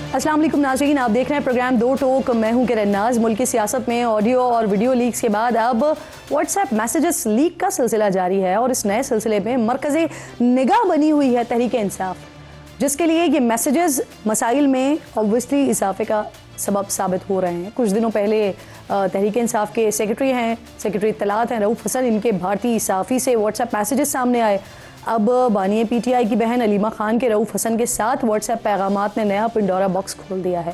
अस्सलाम वालेकुम नाज़रीन, आप देख रहे हैं प्रोग्राम दो टोक। मैं हूं किरण नाज। मुल्क की सियासत में ऑडियो और वीडियो लीक्स के बाद अब व्हाट्सएप मैसेजेस लीक का सिलसिला जारी है और इस नए सिलसिले में मरकज़े निगाह बनी हुई है तहरीक इंसाफ, जिसके लिए ये मैसेजेस मसाइल में ऑब्वियसली इजाफे का सबब साबित हो रहे हैं। कुछ दिनों पहले तहरीक इंसाफ के सेक्रेटरी इत्तलात हैं रऊफ़ हसन, इनके भारतीय सहाफ़ी से व्हाट्सएप मैसेजेस सामने आए। अब बानी PTI की बहन अलीमा खान के रऊफ़ हसन के साथ व्हाट्सएप पैगामात ने नया पिंडोरा बॉक्स खोल दिया है।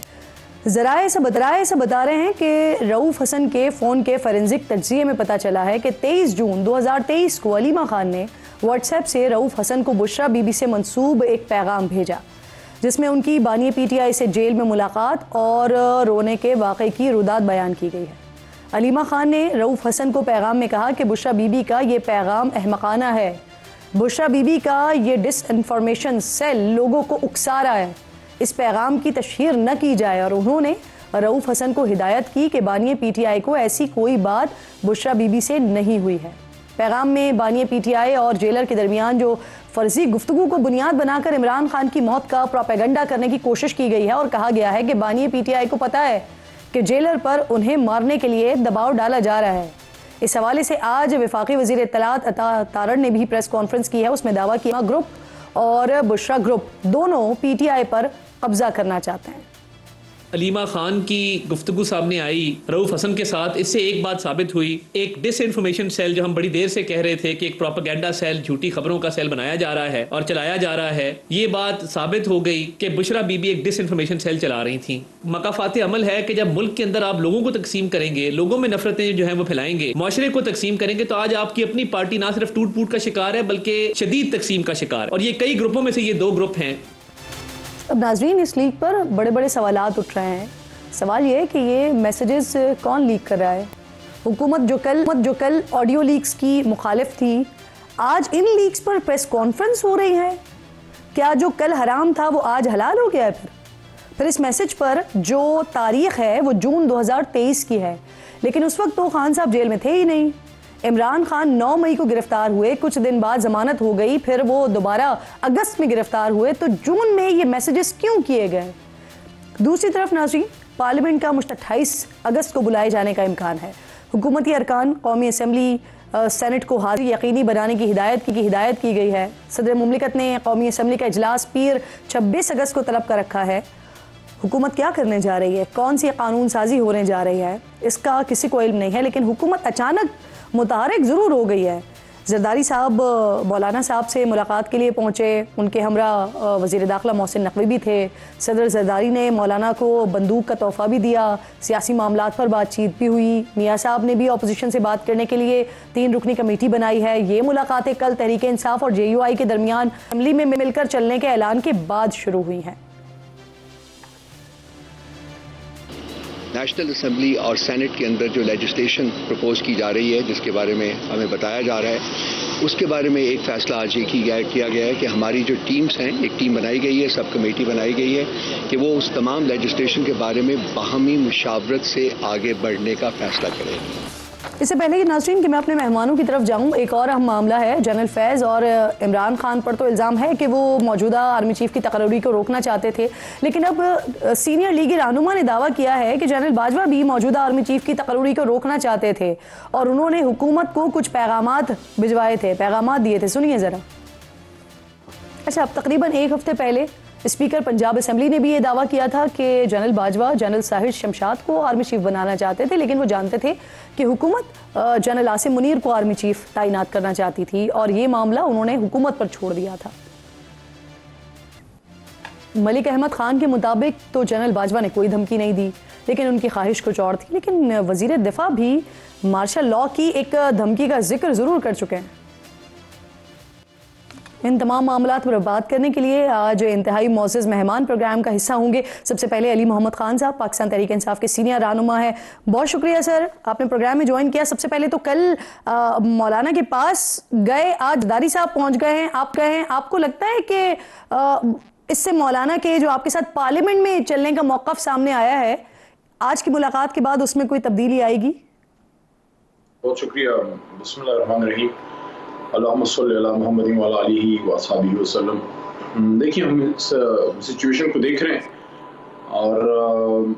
ज़राए से बता रहे हैं कि रऊफ़ हसन के फ़ोन के फॉरेंसिक तज्ज़िये में पता चला है कि 23 जून 2023 को अलीमा खान ने व्हाट्सएप से रऊफ़ हसन को बुशरा बीबी से मंसूब एक पैगाम भेजा, जिसमें उनकी बानी PTI से जेल में मुलाकात और रोने के वाक़े की रुदात बयान की गई है। अलीमा खान ने रऊफ़ हसन को पैगाम में कहा कि बुशरा बीबी का ये पैगाम अहमकाना है। बुशरा बीबी का ये डिसइंफॉर्मेशन सेल लोगों को उकसा रहा है, इस पैगाम की तशहीर न की जाए। और उन्होंने रऊफ़ हसन को हिदायत की कि बानी PTI को ऐसी कोई बात बुशरा बीबी से नहीं हुई है। पैगाम में बानी PTI और जेलर के दरमियान जो फर्जी गुफ्तगू को बुनियाद बनाकर इमरान खान की मौत का प्रोपेगेंडा करने की कोशिश की गई है और कहा गया है कि बानी PTI को पता है कि जेलर पर उन्हें मारने के लिए दबाव डाला जा रहा है। इस हवाले से आज वफाकी वज़ीर इत्तलात अता तारड़ ने भी प्रेस कॉन्फ्रेंस की है। उसमें दावा किया ग्रुप और बुशरा ग्रुप दोनों PTI पर कब्जा करना चाहते हैं। अलीमा खान की गुफ्तगू सामने आई रऊफ़ हसन के साथ, इससे एक बात साबित हुई, एक डिसइंफॉर्मेशन सेल जो हम बड़ी देर से कह रहे थे कि एक प्रोपेगेंडा सेल, झूठी खबरों का सेल बनाया जा रहा है और चलाया जा रहा है, ये बात साबित हो गई कि बुशरा बीबी एक डिसइंफॉर्मेशन सेल चला रही थी। मकाफात अमल है कि जब मुल्क के अंदर आप लोगों को तकसीम करेंगे, लोगों में नफरतें जो है वो फैलाएंगे, माशरे को तकसीम करेंगे, तो आज आपकी अपनी पार्टी ना सिर्फ टूट फूट का शिकार है बल्कि शदीद तकसीम का शिकार। और ये कई ग्रुपों में से ये दो ग्रुप हैं। अब नाजरीन, इस लीक पर बड़े बड़े सवालात उठ रहे हैं। सवाल ये है कि ये मैसेजेस कौन लीक कर रहा है। हुकूमत जो कल ऑडियो लीक्स की मुखालिफ थी, आज इन लीक्स पर प्रेस कॉन्फ्रेंस हो रही है। क्या जो कल हराम था वो आज हलाल हो गया है? फिर इस मैसेज पर जो तारीख है वो जून 2023 की है, लेकिन उस वक्त तो खान साहब जेल में थे ही नहीं। इमरान खान 9 मई को गिरफ्तार हुए, कुछ दिन बाद जमानत हो गई, फिर वो दोबारा अगस्त में गिरफ्तार हुए, तो जून में ये मैसेजेस क्यों किए गए? दूसरी तरफ नाज़रीन, पार्लियामेंट का मुश्त 28 अगस्त को बुलाए जाने का इम्कान है। हुकूमती अरकान कौमी असम्बली सेनेट को हाजिर यकीनी बनाने की हिदायत की गई है। सदर मुमलिकत ने कौमी असम्बली का इजलास पीर 26 अगस्त को तलब कर रखा है। हुकूमत क्या करने जा रही है, कौन सी कानून साजी होने जा रही है, इसका किसी को इल्म नहीं है, लेकिन हुकूमत अचानक मुतहरिक ज़रूर हो गई है। जरदारी साहब मौलाना साहब से मुलाकात के लिए पहुँचे, उनके हमरा वज़ीर दाखिला मोहसिन नकवी भी थे। सदर जरदारी ने मौलाना को बंदूक का तोहफ़ा भी दिया। सियासी मामलात पर बातचीत भी हुई। मियाँ साहब ने भी अपोजिशन से बात करने के लिए 3 रुकनी कमेटी बनाई है। ये मुलाकातें कल तहरीक इंसाफ और JUI के दरमियान असेंबली में मिलकर चलने के ऐलान के बाद शुरू हुई हैं। नेशनल असेंबली और सेनेट के अंदर जो लेजिस्लेशन प्रपोज की जा रही है, जिसके बारे में हमें बताया जा रहा है, उसके बारे में एक फ़ैसला आज ये किया गया है कि हमारी जो टीम्स हैं, एक टीम बनाई गई है, सब कमेटी बनाई गई है कि वो उस तमाम लेजिस्लेशन के बारे में बाहमी मुशावरत से आगे बढ़ने का फ़ैसला करें। इससे पहले कि नाज़रीन कि मैं अपने मेहमानों की तरफ जाऊं, एक और अहम मामला है जनरल फैज़ और इमरान खान पर। तो इल्ज़ाम है कि वो मौजूदा आर्मी चीफ की तकर्री को रोकना चाहते थे, लेकिन अब सीनियर लीगी रहनुमा ने दावा किया है कि जनरल बाजवा भी मौजूदा आर्मी चीफ की तकर्री को रोकना चाहते थे और उन्होंने हुकूमत को कुछ पैगामात भिजवाए थे, पैगामात दिए थे। सुनिए ज़रा। अच्छा, अब तकरीबन एक हफ्ते पहले स्पीकर पंजाब असेंबली ने भी ये दावा किया था कि जनरल बाजवा जनरल साहिर शमशाद को आर्मी चीफ बनाना चाहते थे, लेकिन वो जानते थे कि हुकूमत जनरल आसिम मुनीर को आर्मी चीफ तैनात करना चाहती थी और ये मामला उन्होंने हुकूमत पर छोड़ दिया था। मलिक अहमद खान के मुताबिक तो जनरल बाजवा ने कोई धमकी नहीं दी, लेकिन उनकी ख्वाहिश कुछ और थी। लेकिन वजीर दिफा भी मार्शल लॉ की एक धमकी का जिक्र ज़रूर कर चुके हैं। इन तमाम मामलात पर बात करने के लिए आज इंतहाई मोअज़्ज़ज़ मेहमान प्रोग्राम का हिस्सा होंगे। सबसे पहले अली मोहम्मद खान साहब, पाकिस्तान तहरीक इंसाफ के सीनियर रहनुमा है। बहुत शुक्रिया सर, आपने प्रोग्राम में ज्वाइन किया। सबसे पहले तो कल मौलाना के पास गए, आज दारी साहब पहुंच गए हैं, आप गए हैं, आपको लगता है कि इससे मौलाना के जो आपके साथ पार्लियामेंट में चलने का मौक़िफ़ सामने आया है, आज की मुलाकात के बाद उसमें कोई तब्दीली आएगी? बहुत शुक्रिया। बिस्मिल्लाहिर्रहमानिर्रहीम, अल्लाहुम्मा सल्लि अला मुहम्मदिन व अला आलिहि व अस्हाबिहि वसल्लम। देखिए, हम इस सिचुएशन को देख रहे हैं और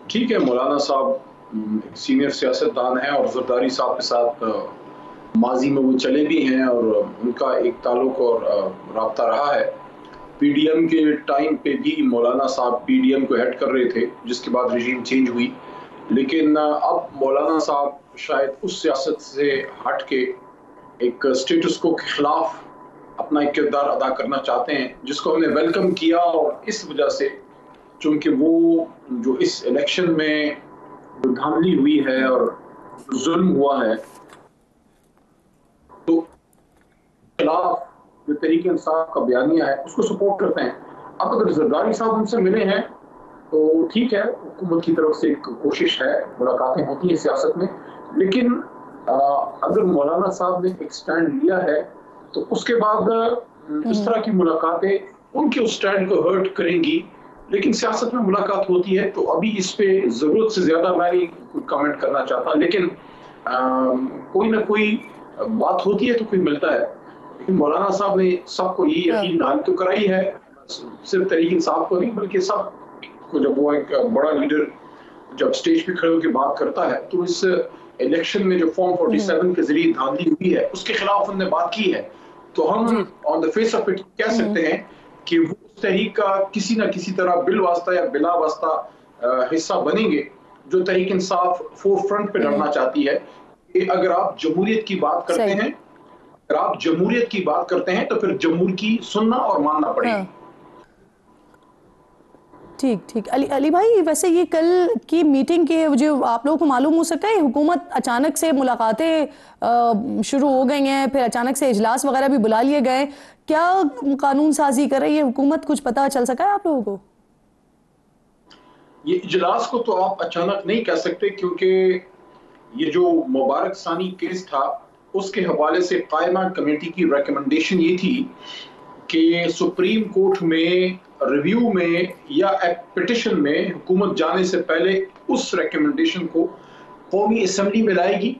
ठीक है, मौलाना साहब एक सीनियर सियासतदान हैं और जरदारी साहब के साथ माजी में वो चले भी हैं और उनका एक ताल्लुक और राब्ता रहा है। पीडीएम के टाइम पे भी मौलाना साहब पीडीएम को हेड कर रहे थे, जिसके बाद रजीम चेंज हुई। लेकिन अब मौलाना साहब शायद उस सियासत से हट के एक स्टेटस को के खिलाफ अपना एक किरदार अदा करना चाहते हैं, जिसको हमने वेलकम किया। और इस वजह से चूंकि वो जो इस इलेक्शन में जो धांधली हुई है और जुल्म हुआ है, तो खिलाफ जो तहरीक इंसाफ का बयानिया है उसको सपोर्ट करते हैं। अब अगर जरदारी साहब उनसे मिले हैं तो ठीक है, हुकूमत की तरफ से एक कोशिश है, मुलाकातें होती हैं सियासत में। लेकिन अगर मौलाना साहब ने एक स्टैंड लिया है तो उसके बाद इस तरह की मुलाकातें उनके उस स्टैंड को हर्ट करेंगी। लेकिन सियासत में मुलाकात होती है, तो अभी इस पे जरूरत से ज्यादा मैं नहीं कमेंट करना चाहता। लेकिन कोई ना कोई बात होती है तो कोई मिलता है। लेकिन मौलाना साहब ने सबको ये यकीन दहानी तो कराई है, सिर्फ तहरीक इंसाफ को नहीं बल्कि सब को। जब वो एक बड़ा लीडर जब स्टेज पे खड़े होकर बात करता है तो इस इलेक्शन में जो फॉर्म 47 के जरिए धांधली हुई है उसके खिलाफ उन्होंने बात की है। तो हम on the face of it कह सकते हैं कि वो उस तहरीक का किसी ना किसी तरह बिल वास्ता या बिला वास्ता हिस्सा बनेंगे, जो तहरीक इंसाफ फोर फ्रंट पे लड़ना चाहती है। कि अगर आप जमहूरियत की बात करते हैं, अगर आप जमहूरियत की बात करते हैं तो फिर जमहूर की सुनना और मानना पड़ेगा। ठीक ठीक। अली भाई, वैसे ये कल की मीटिंग के जो आप लोगों को मालूम हो सकता है, हुकूमत अचानक से मुलाकातें शुरू हो गई हैं, फिर अचानक से इजलास वगैरह भी बुला लिए गए। क्या कानून साजी कर रही है हुकूमत, कुछ पता चल सका है आप लोगों को? ये इजलास को तो आप अचानक नहीं कह सकते, क्योंकि ये जो मुबारक सानी केस था उसके हवाले से कायमा कमेटी की रिकमेंडेशन ये थी कि सुप्रीम कोर्ट में रिव्यू में या पिटिशन में हुकूमत जाने से पहले उस रिकमेंडेशन को कौमी असम्बली में लाएगी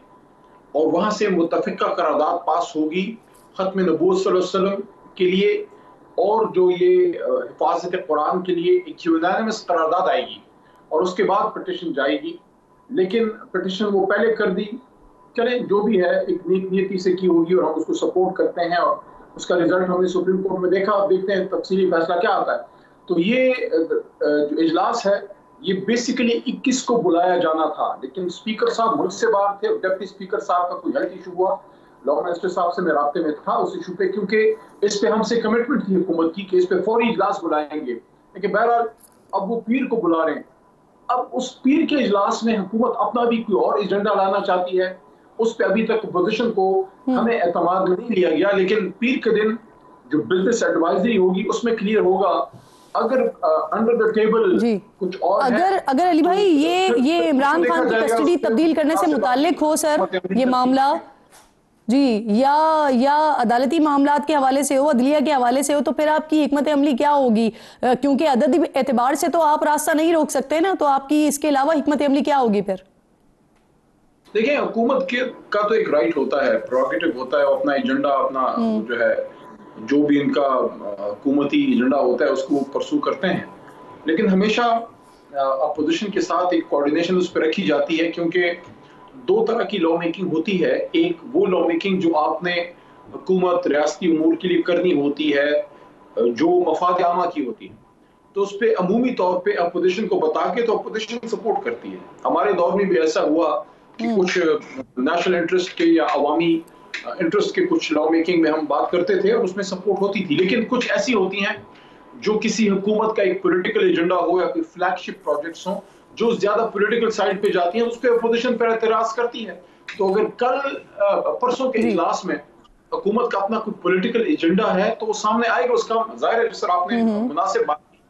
और वहां से मुत्तफिका करारदाद पास होगी खत्म नबूवत सल्लल्लाहु अलैहि वसल्लम के लिए, और जो ये हिफाजत कुरान के लिए एक यूनानिमस करारदाद आएगी और उसके बाद पिटिशन जाएगी। लेकिन पिटिशन वो पहले कर दी। चले, जो भी है एक नेक नियति से की होगी और हम उसको सपोर्ट करते हैं, और उसका रिजल्ट हमने सुप्रीम कोर्ट में देखा। अब देखते हैं तफसीली फैसला क्या आता है। तो ये जो इजलास है ये बेसिकली 21 को बुलाया जाना था, लेकिन स्पीकर साहब मुल्क से बाहर थे। डिप्टी स्पीकर साहब का कोई हेल्थ इशू हुआ, लॉ मिनिस्टर साहब से मैं राब्ते में था उस इशू पे, क्योंकि इस पे हमसे कमिटमेंट थी हुकूमत की कि इस पे फौरी इजलास बुलाएंगे। लेकिन बहरहाल अब वो पीर को बुला रहे हैं। अब उस पीर के इजलास में हुकूमत अपना भी कोई और एजेंडा लाना चाहती है, उस पे अभी तक पोजीशन को हमें एतमाद नहीं लिया गया। लेकिन पीर के दिन जो बिजनेस एडवाइजरी होगी उसमें क्लियर होगा। अगर अंडर द टेबल कुछ और अगर अली भाई ये इमरान खान की कस्टडी तब्दील करने से मुताल्लिक हो सर ये मामला जी, या अदालती मामलात के हवाले से हो, अदलिया के हवाले से हो, तो फिर आपकी हिकमत अमली क्या होगी? क्योंकि अददी एतबार से तो आप रास्ता नहीं रोक सकते ना, तो आपकी इसके अलावा हिकमत अमली क्या होगी फिर? देखिए, हुकूमत का तो एक राइट होता है, प्रोरोगेटिव होता है, अपना एजेंडा, अपना जो है जो भी इनका हुकूमती एजेंडा होता है उसको परसू करते हैं। लेकिन हमेशा अपोजिशन के साथ एक कोऑर्डिनेशन उस पर रखी जाती है, क्योंकि दो तरह की लॉ मेकिंग होती है। एक वो लॉ मेकिंग जो आपने हुकूमत रियासती उमूर के लिए करनी होती है, जो मफाद आमा की होती है, तो उस पर अमूमी तौर पे अपोजिशन को बता के तो अपोजिशन सपोर्ट करती है। हमारे दौर में भी ऐसा हुआ कि कुछ नेशनल इंटरेस्ट के या अवामी इंटरेस्ट के कुछ लॉ मेकिंग में हम बात करते थे और उसमें सपोर्ट होती थी। लेकिन कुछ ऐसी होती हैं जो किसी हुकूमत का एक पॉलिटिकल एजेंडा हो या कोई फ्लैगशिप प्रोजेक्ट्स हो जो ज्यादा पॉलिटिकल साइड पे जाती हैं, उस पर अपोजिशन पर एतराज करती है। तो अगर कल परसों के इजलास में हुकूमत का अपना कोई पॉलिटिकल एजेंडा है तो वो सामने आएगा। उसका जाहिर है, सर आपने मुनासिब बात की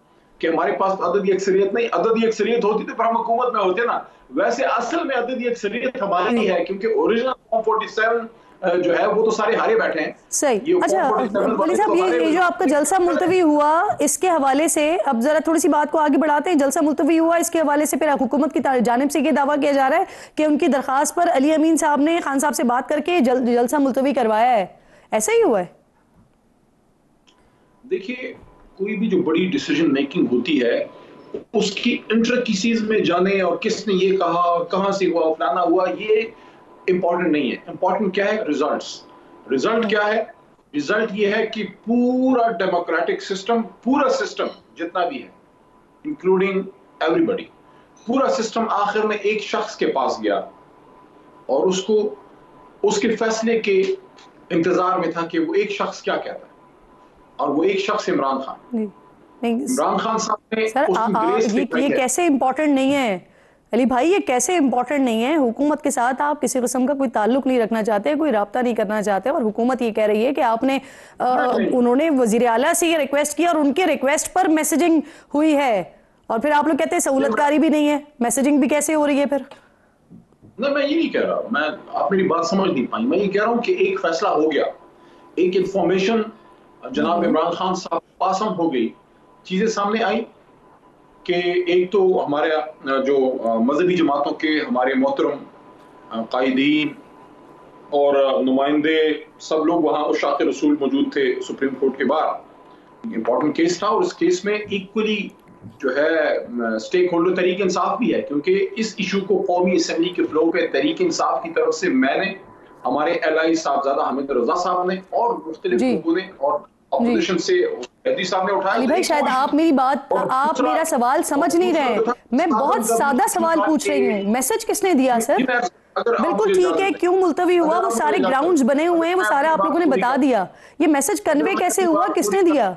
कि हमारे पास अददी अक्सरियत नहीं, अददी अक्सरियत होती तो फिर हम हुकूमत में होते ना। वैसे असल में अददी अक्सरियत हमारी है, क्योंकि ओरिजिनल फॉर्म 47 जो है वो तो सारे हारे बैठे हैं। सही। अच्छा वली साहब, ये जो आपका जलसा मुलतवी हुआ इसके हवाले से अब जरा थोड़ी सी बात को आगे बढ़ाते हैं। जलसा मुलतवी हुआ, इसके हवाले से फिर हुकूमत की जानिब से ये दावा किया जा रहा है कि उनकी दरखास्त पर अली अमीन साहब ने खान साहब से बात करके जलसा मुलतवी करवाया है। ऐसा ही हुआ है? देखिए, कोई भी जो बड़ी डिसीजन मेकिंग होती है उसकी इंट्रिकेसीज में जाने और किसने ये कहा और कहां से हुआ फलाना हुआ, ये इंपॉर्टेंट नहीं है। इंपॉर्टेंट क्या है? रिजल्ट क्या है? रिजल्ट ये है कि पूरा डेमोक्रेटिक सिस्टम, पूरा सिस्टम जितना भी है, इंक्लूडिंग एवरीबॉडी, पूरा सिस्टम आखिर में एक शख्स के पास गया और उसको उसके फैसले के इंतजार में था कि वो एक शख्स क्या कहता है, और वो एक शख्स इमरान खान। इमरान खान साहब ने सर ये कैसे इंपॉर्टेंट नहीं है अली भाई, ये कैसे इंपॉर्टेंट नहीं है? हुकूमत के साथ आप किसी किस्म का कोई ताल्लुक नहीं रखना चाहते, कोई राब्ता नहीं करना चाहते, और हुकूमत ये कह रही है कि आपने उन्होंने वजीर आला से ये रिक्वेस्ट किया और उनके रिक्वेस्ट पर मैसेजिंग हुई है, और फिर आप लोग कहते हैं सहूलतकारी भी नहीं है, मैसेजिंग भी कैसे हो रही है फिर? नहीं, मैं ये नहीं कह रहा, आप मेरी बात समझ नहीं पाई। मैं ये कह रहा हूँ कि एक फैसला हो गया, एक इंफॉर्मेशन जनाब इमरान खान साहब पास ऑन हो गई, चीजें सामने आई कि एक तो हमारे जो मजहबी जमातों के हमारे मोहतरम कायदीन और नुमाइंदे सब लोग वहाँ उशाक़ रसूल मौजूद थे सुप्रीम कोर्ट के बाहर। इंपॉर्टेंट केस था और इस केस में इक्वली जो है स्टेक होल्डर तहरीक इंसाफ भी है, क्योंकि इस इशू को कौमी असम्बली के फ्लो पे तहरीक इंसाफ की तरफ से मैंने, हमारे एलआई साहबजादा हामिद रजा साहब ने और मुख्तलिफ लोगों ने और ऑपोजिशन से साहब ने उठाया। भाई शायद आप मेरी बात, आप मेरा सवाल समझ नहीं रहे। मैं बहुत सादा सवाल पूछ रही हूँ, मैसेज किसने दिया सर? बिल्कुल ठीक है, क्यों मुलतवी हुआ, वो सारे ग्राउंड्स बने हुए हैं, वो सारा आप लोगों ने बता दिया, ये मैसेज कन्वे कैसे हुआ, किसने दिया?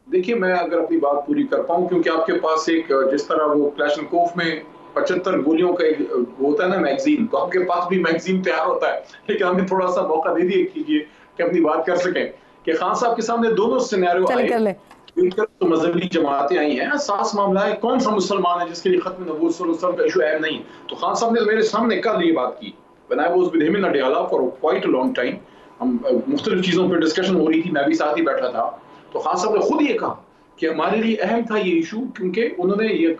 देखिए, मैं अगर अपनी बात पूरी कर पाऊं, क्योंकि आपके पास एक जिस तरह वो क्लैशनकोफ में 75 गोलियों का एक होता है ना मैगजीन, तो आपके पास भी मैगजीन तैयार होता है, लेकिन हमें थोड़ा सा मौका दे दिए कीजिए कि अपनी बात कर सकें। कि खान साहब के सामने दोनों सिनेरियो आए, एक तरफ तो मजहबी जमातें आई हैं, सास मामला है, कौन सा मुसलमान है जिसके लिए खत्म नबूवत सल्लल्लाहु अलैहि वसल्लम का इशू अहम नहीं। तो खान साहब ने मेरे सामने कल ये बात की, when I was with him in Adiala for quite a long time, हम मुख्तलिफ चीजों पर डिस्कशन हो रही थी, मैं भी साथ ही बैठा था। तो खान साहब ने खुद ये कहा कि हमारे लिए अहम था ये इशू, क्योंकि उन्होंने ये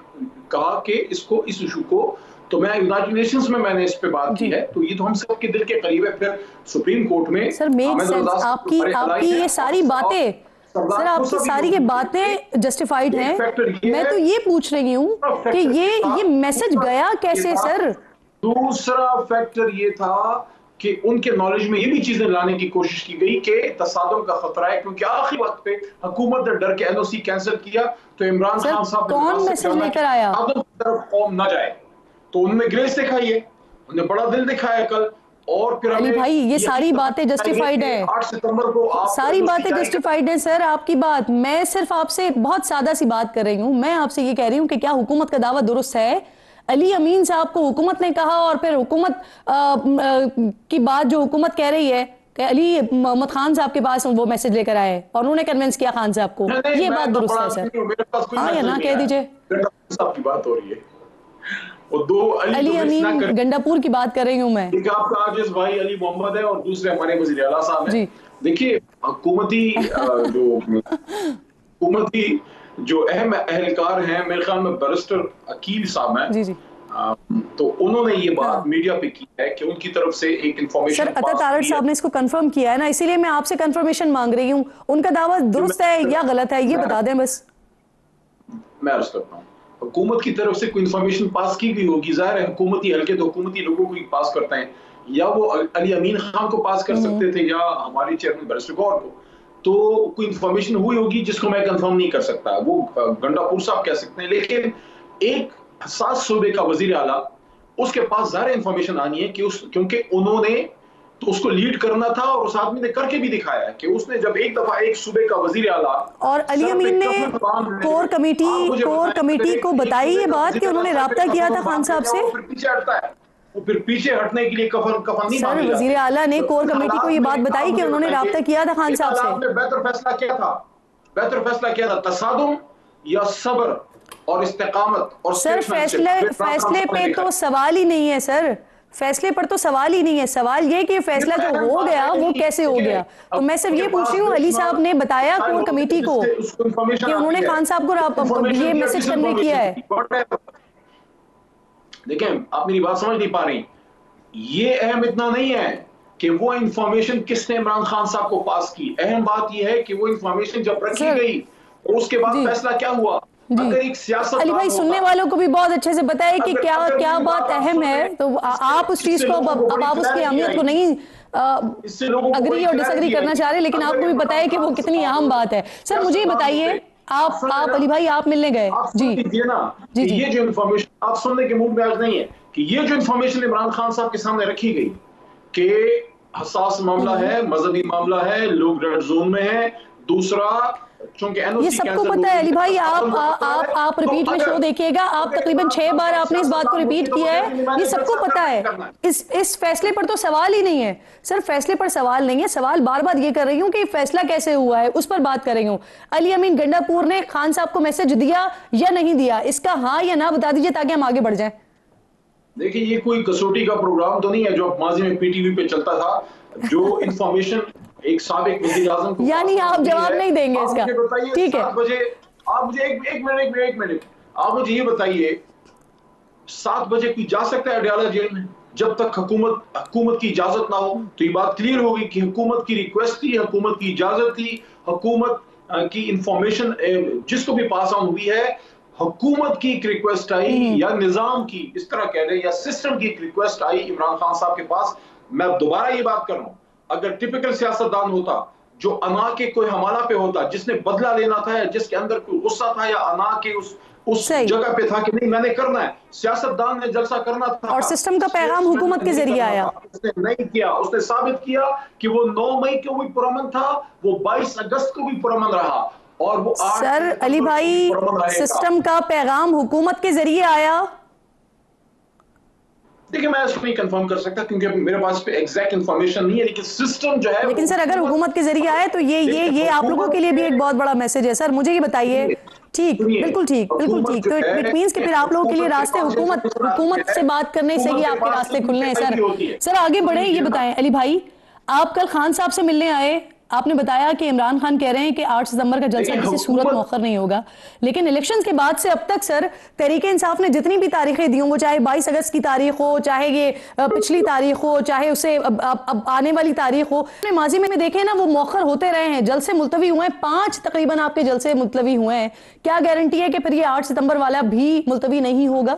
कहा कि इसको, इस इशू को, तो मैं यूनाइटेड नेशंस में मैंने इस पे बात की है, तो ये तो हम सबके दिल के करीब है। फिर सुप्रीम कोर्ट में सर मेक सेंस, आपकी ये सारी बातें, सर आपकी सारी ये बातें जस्टिफाइड हैं। मैं तो ये पूछ रही हूँ कि ये मैसेज गया कैसे सर? दूसरा फैक्टर ये था कि उनके नॉलेज में ये भी चीजें लाने की कोशिश की गई कि तसादुम का खतरा है, क्योंकि आखिरी वक्त पे हुकूमत ने डर के एनओसी कैंसिल किया, तो इमरान खान साहब कौन मैसेज लेकर आया कौम ना जाए, तो उन्होंने ग्रेस दिखाई है, उन्होंने बड़ा दिल दिखाया कल। और फिर अली भाई ये सारी बातें जस्टिफाइड है, 8 सितंबर को सारी बातें जस्टिफाइड है सर आपकी बात। मैं सिर्फ आपसे बहुत सादा सी बात कर रही हूँ, मैं आपसे ये कह रही हूँ कि क्या हुकूमत का दावा दुरुस्त है? अली अमीन साहब को हुकूमत ने कहा, और फिर हुकूमत की बात जो हुकूमत कह रही है कि अली मोहम्मद खान साहब के पास वो मैसेज लेकर आए और उन्होंने कन्विंस किया खान साहब को, ये बात दुरुस्त है सर? हाँ या ना कह दीजिए। साहब की बात हो रही है, वो दो अली अमीन गंडापुर की बात कर रही हूँ मैं। आपका आजिज भाई अली मोहम्मद है और दूसरे हमारे वज़ीर आला साहब हैं। देखिए, हुकूमती जो अहम एहलकार हैं, मेरे ख्याल में बैरिस्टर अकील साहब हैं, तो उन्होंने ये बात मीडिया पे की है कि उनकी तरफ से एक इंफॉर्मेशन सर अता तारड़ साहब ने इसको कंफर्म किया है ना, इसीलिए मैं आपसे कंफर्मेशन मांग रही हूँ। उनका दावा दुरुस्त है या गलत है, ये बता दें बस। मैं अर्ज करता हूँ, हुकूमत की तरफ से कोई इंफॉर्मेशन पास की गई होगी, जाहिर है हुकूमती हल्के तो हुकूमती लोगों को ही पास करते हैं, या वो अली अमीन खान को पास कर सकते थे या हमारे चेयरमैन बैरिस्टर गौर को, तो कोई इंफॉर्मेशन हुई होगी जिसको मैं कंफर्म नहीं कर सकता, वो गंडापुर साहब कह सकते हैं। लेकिन एक हसास सूबे का वजीर आला, उसके पास ज़ाहिर इंफॉर्मेशन आनी है कि क्योंकि उन्होंने तो उसको लीड करना था और उस आदमी ने करके भी दिखाया है कि उसने जब एक दफा एक सूबे का वजीर आला और अली अमीन ने कोर कमेटी को बताई ये बात कि उन्होंने राब्ता किया था खान साहब से, पीछे हटता है, वो फिर पीछे हटने के लिए कफन नहीं सर वजीर आला ने कोर कमेटी को ये बात बताई कि उन्होंने राब्ता किया था खान साहब से। बेहतर फैसला क्या था, तसादुम या सब्र और इस्तेकामत? और सर फैसले पे तो सवाल ही नहीं है सर, फैसले पर तो सवाल ही नहीं है, सवाल ये कि फैसला जो हो गया वो कैसे हो गया। तो मैं सिर्फ ये पूछ रही हूँ, अली साहब ने बताया कोर कमेटी को कि उन्होंने खान साहब को ये मैसेज कन्वे किया है। देखें, आप मेरी बात समझ नहीं पा रही, ये अहम इतना नहीं है कि वो इंफॉर्मेशन किसने इमरान खान साहब को पास की, अहम बात ये है कि वो इंफॉर्मेशन जब रखी गई और उसके बाद फैसला क्या हुआ। अगर एक सियासत अली भाई, सुनने वालों को भी बहुत अच्छे से पता है कि क्या क्या बात अहम है, तो आप उस चीज को अब आप उसकी अहमियत को नहीं अग्री और डिसएग्री करना चाह रहे, लेकिन आपको भी पता है कि वो कितनी अहम बात है। सर मुझे बताइए, आप अली भाई आप मिलने गए जी ना जी, ये जो इन्फॉर्मेशन आप सुनने के मूड में आज नहीं है कि ये जो इन्फॉर्मेशन इमरान खान साहब के सामने रखी गई कि हसास मामला है, मजहबी मामला है, लोग रेड जोन में है, दूसरा चूंकि ये सबको पता है। अली भाई आप रिपीट में शो देखिएगा, आप तकरीबन 6 बार आपने इस बात को रिपीट किया है, ये सबको पता है। इस फैसले पर तो सवाल ही नहीं है सर, फैसले पर सवाल नहीं है, सवाल बार बार ये कर रही हूँ कि फैसला कैसे हुआ है, उस पर बात कर रही हूँ। अली अमीन गंडापुर ने खान साहब को मैसेज दिया या नहीं दिया, इसका हाँ या ना बता दीजिए ताकि हम आगे बढ़ जाए। देखिए, ये कोई कसौटी का प्रोग्राम तो नहीं है जो माजी में पीटीवी पे चलता था, जो इंफॉर्मेशन एक साबिक वज़ीर आज़म को, यानी आप जवाब नहीं देंगे इसका, ठीक है। 7 बजे आप मुझे एक मिनट आप मुझे ये बताइए, 7 बजे कोई जा सकता है अडयाला जेल में जब तक हुकूमत की इजाजत ना हो? तो ये बात क्लियर होगी कि हुकूमत की रिक्वेस्ट थी, हुकूमत की इजाजत थी, हुकूमत की इंफॉर्मेशन जिसको भी पास ऑन हुई है, हुकूमत की एक रिक्वेस्ट आई या निजाम की, इस तरह कह दें, या सिस्टम की एक रिक्वेस्ट आई इमरान खान साहब के पास। मैं दोबारा ये बात कर रहा हूं, अगर टिपिकल सियासतदान होता जो अना के कोई हमाला पे होता, जिसने बदला लेना था, जिसके अंदर कोई गुस्सा था या अना के उस जगह पे था कि नहीं मैंने करना है, सियासतदान ने जलसा करना था और सिस्टम का पैगाम हुकूमत के जरिए आया, उसने नहीं किया। उसने साबित किया कि वो 9 मई को भी पुरअमन था, वो 22 अगस्त को भी पुरअमन रहा, और वो सर अली भाई, सिस्टम का पैगाम हुकूमत के जरिए आया। देखिए, मैं इसको नहीं कंफर्म कर सकता क्योंकि मेरे पास पे एग्जैक्ट इंफॉर्मेशन नहीं है, लेकिन सिस्टम जो है, लेकिन सर अगर हुकूमत के जरिए आए तो ये आप लोगों के लिए भी एक बहुत बड़ा मैसेज है। सर मुझे ये बताइए, ठीक, बिल्कुल ठीक, तो इट मींस कि फिर आप लोगों के लिए रास्ते हुकूमत से बात करने से ही आपके रास्ते खुलने हैं। सर आगे बढ़े, ये बताएं अली भाई, आप कल खान साहब से मिलने आए, आपने बताया कि इमरान खान कह रहे हैं कि 8 सितंबर का जलसा किसी सूरत मौखर नहीं होगा, लेकिन इलेक्शंस के बाद से अब तक सर तहरीके इंसाफ ने जितनी भी तारीखें दी हों, वो चाहे 22 अगस्त की तारीख हो, चाहे ये पिछली तारीख हो, चाहे उसे अब आने वाली तारीख हो, माजी में देखें ना, वो मौखर होते रहे हैं, जलसे मुलतवी हुए हैं, 5 तकरीबन आपके जलसे मुलतवी हुए हैं। क्या गारंटी है कि फिर ये 8 सितंबर वाला भी मुलतवी नहीं होगा?